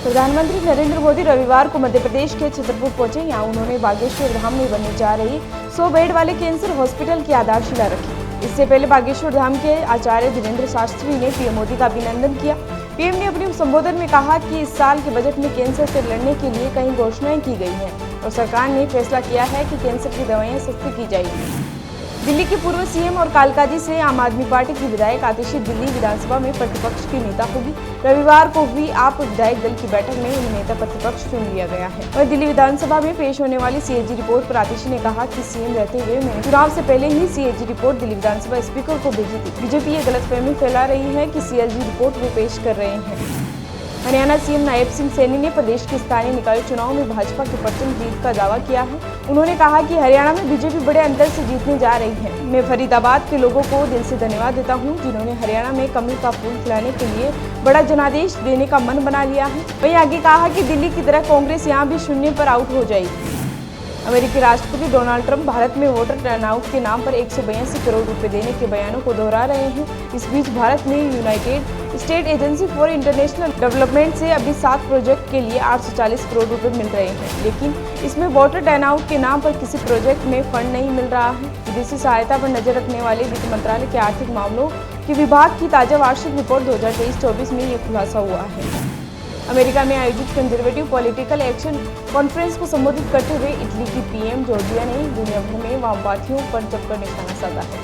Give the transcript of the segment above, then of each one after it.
प्रधानमंत्री नरेंद्र मोदी रविवार को मध्य प्रदेश के छतरपुर पहुंचे। यहाँ उन्होंने बागेश्वर धाम में बनने जा रही 100 बेड वाले कैंसर हॉस्पिटल की आधारशिला रखी। इससे पहले बागेश्वर धाम के आचार्य धीरेन्द्र शास्त्री ने पीएम मोदी का अभिनंदन किया। पीएम ने अपने संबोधन में कहा कि इस साल के बजट में कैंसर से लड़ने के लिए कई घोषणाएं की गई हैं और सरकार ने फैसला किया है कि कैंसर की दवाएं सस्ती की जाएगी। दिल्ली के पूर्व सीएम और कालकाजी से आम आदमी पार्टी की विधायक आतिशी दिल्ली विधानसभा में प्रतिपक्ष की नेता होगी। रविवार को हुई आप विधायक दल की बैठक में उन्हें नेता प्रतिपक्ष चुन लिया गया है। वहीं दिल्ली विधानसभा में पेश होने वाली सीएजी रिपोर्ट पर आतिशी ने कहा कि सीएम रहते हुए मैंने चुनाव से पहले ही सीएजी रिपोर्ट दिल्ली विधानसभा स्पीकर को भेजी थी। बीजेपी ये गलतफहमी फैला रही है कि सीएजी रिपोर्ट वो पेश कर रहे हैं। हरियाणा सीएम नायब सिंह सैनी ने प्रदेश के स्थानीय निकाय चुनाव में भाजपा की प्रचंड जीत का दावा किया है। उन्होंने कहा कि हरियाणा में बीजेपी बड़े अंतर से जीतने जा रही है। मैं फरीदाबाद के लोगों को दिल से धन्यवाद देता हूं, जिन्होंने हरियाणा में कमल का फूल खिलाने के लिए बड़ा जनादेश देने का मन बना लिया है। वहीं आगे कहा कि दिल्ली की तरह कांग्रेस यहां भी शून्य पर आउट हो जाएगी। अमेरिकी राष्ट्रपति डोनाल्ड ट्रंप भारत में वोटर टर्नआउट के नाम पर 182 करोड़ रुपए देने के बयानों को दोहरा रहे हैं। इस बीच भारत में United state agency for international development से अभी 7 प्रोजेक्ट के लिए 840 करोड़ रुपए मिल रहे हैं, लेकिन इसमें वोटर टर्नआउट के नाम पर किसी प्रोजेक्ट में फंड नहीं मिल रहा है। विदेशी सहायता पर नजर रखने वाले वित्त मंत्रालय के आर्थिक मामलों के विभाग की ताजा वार्षिक रिपोर्ट 2023-24 में ये खुलासा हुआ है। अमेरिका में आयोजित कंजर्वेटिव पॉलिटिकल एक्शन कॉन्फ्रेंस को संबोधित करते हुए इटली की पीएम जॉर्जिया ने दुनिया भर में वामपंथियों पर जमकर निशाना साधा है।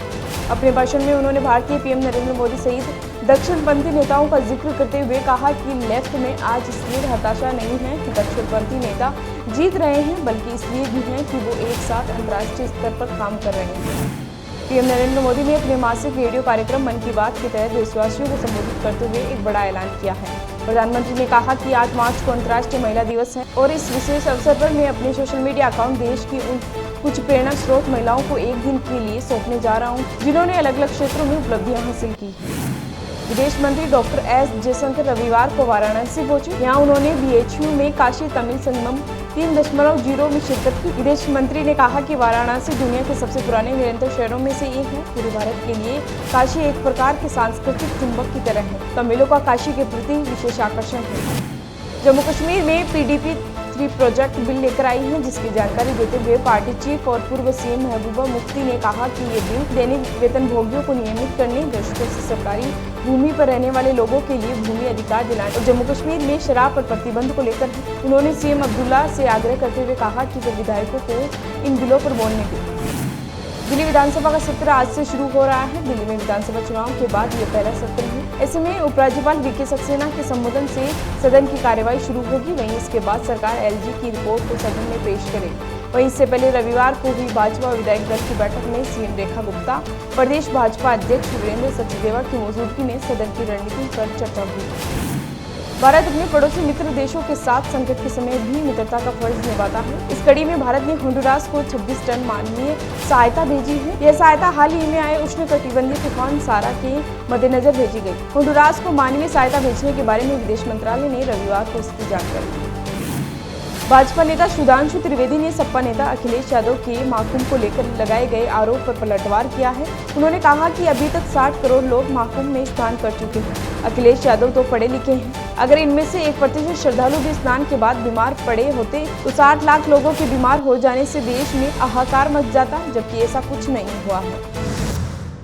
अपने भाषण में उन्होंने भारतीय पीएम नरेंद्र मोदी सहित दक्षिणपंथी नेताओं का जिक्र करते हुए कहा कि लेफ्ट में आज इसलिए हताशा नहीं है कि दक्षिणपंथी नेता जीत रहे हैं, बल्कि इसलिए भी है कि वो एक साथ अंतर्राष्ट्रीय स्तर पर काम कर रहे हैं। पीएम नरेंद्र मोदी ने अपने मासिक रेडियो कार्यक्रम मन की बात के तहत देशवासियों को संबोधित करते हुए एक बड़ा ऐलान किया है। प्रधानमंत्री ने कहा कि 8 मार्च को अंतर्राष्ट्रीय महिला दिवस है और इस विशेष अवसर पर मैं अपने सोशल मीडिया अकाउंट देश की उन कुछ प्रेरणा स्रोत महिलाओं को एक दिन के लिए सौंपने जा रहा हूं, जिन्होंने अलग अलग क्षेत्रों में उपलब्धियां हासिल की। विदेश मंत्री डॉक्टर एस जयशंकर रविवार को वाराणसी पहुंचे। यहाँ उन्होंने बीएचयू में काशी तमिल संगम 3.0 में शिरकत की। विदेश मंत्री ने कहा कि वाराणसी दुनिया के सबसे पुराने निरंतर शहरों में से एक है। पूरे भारत के लिए काशी एक प्रकार के सांस्कृतिक चुंबक की तरह है। तमिलों का काशी के प्रति विशेष आकर्षण है। जम्मू कश्मीर में PDP 3 प्रोजेक्ट बिल लेकर आई है, जिसकी जानकारी देते हुए पार्टी चीफ और पूर्व सीएम महबूबा मुफ्ती ने कहा कि ये बिल दैनिक वेतनभोगियों को नियमित करने, दशकों से सरकारी भूमि पर रहने वाले लोगों के लिए भूमि अधिकार दिलाने और जम्मू कश्मीर में शराब पर प्रतिबंध को लेकर है। उन्होंने सीएम अब्दुल्ला से आग्रह करते हुए कहा कि वे विधायकों को इन बिलों पर बोलने दें। दिल्ली विधानसभा का सत्र आज से शुरू हो रहा है। दिल्ली में विधानसभा चुनाव के बाद ये पहला सत्र है। ऐसे में उपराज्यपाल वीके सक्सेना के संबोधन से सदन की कार्यवाही शुरू होगी। वहीं इसके बाद सरकार LG की रिपोर्ट को सदन में पेश करेगी। वहीं इससे पहले रविवार को हुई भाजपा विधायक दल की बैठक में सीएम रेखा गुप्ता, प्रदेश भाजपा अध्यक्ष वीरेंद्र सचदेवा की मौजूदगी में सदन की रणनीति पर चर्चा हुई। भारत अपने पड़ोसी मित्र देशों के साथ संकट के समय भी मित्रता का फर्ज निभाता है। इस कड़ी में भारत ने होंडुरास को 26 टन मानवीय सहायता भेजी है। यह सहायता हाल ही में आए उष्णकटिबंधीय तूफान सारा के मद्देनजर भेजी गई। होंडुरास को मानवीय सहायता भेजने के बारे में विदेश मंत्रालय ने रविवार को इसकी जानकारी दी। भाजपा नेता सुधांशु त्रिवेदी ने सपा नेता अखिलेश यादव के महाकुंभ को लेकर लगाए गए आरोप पर पलटवार किया है। उन्होंने कहा कि अभी तक 60 करोड़ लोग महाकुंभ में स्नान कर चुके हैं। अखिलेश यादव तो पढ़े लिखे हैं। अगर इनमें से 1% श्रद्धालु भी स्नान के बाद बीमार पड़े होते तो 60 लाख लोगों के बीमार हो जाने से देश में हाहाकार मच जाता, जबकि ऐसा कुछ नहीं हुआ है।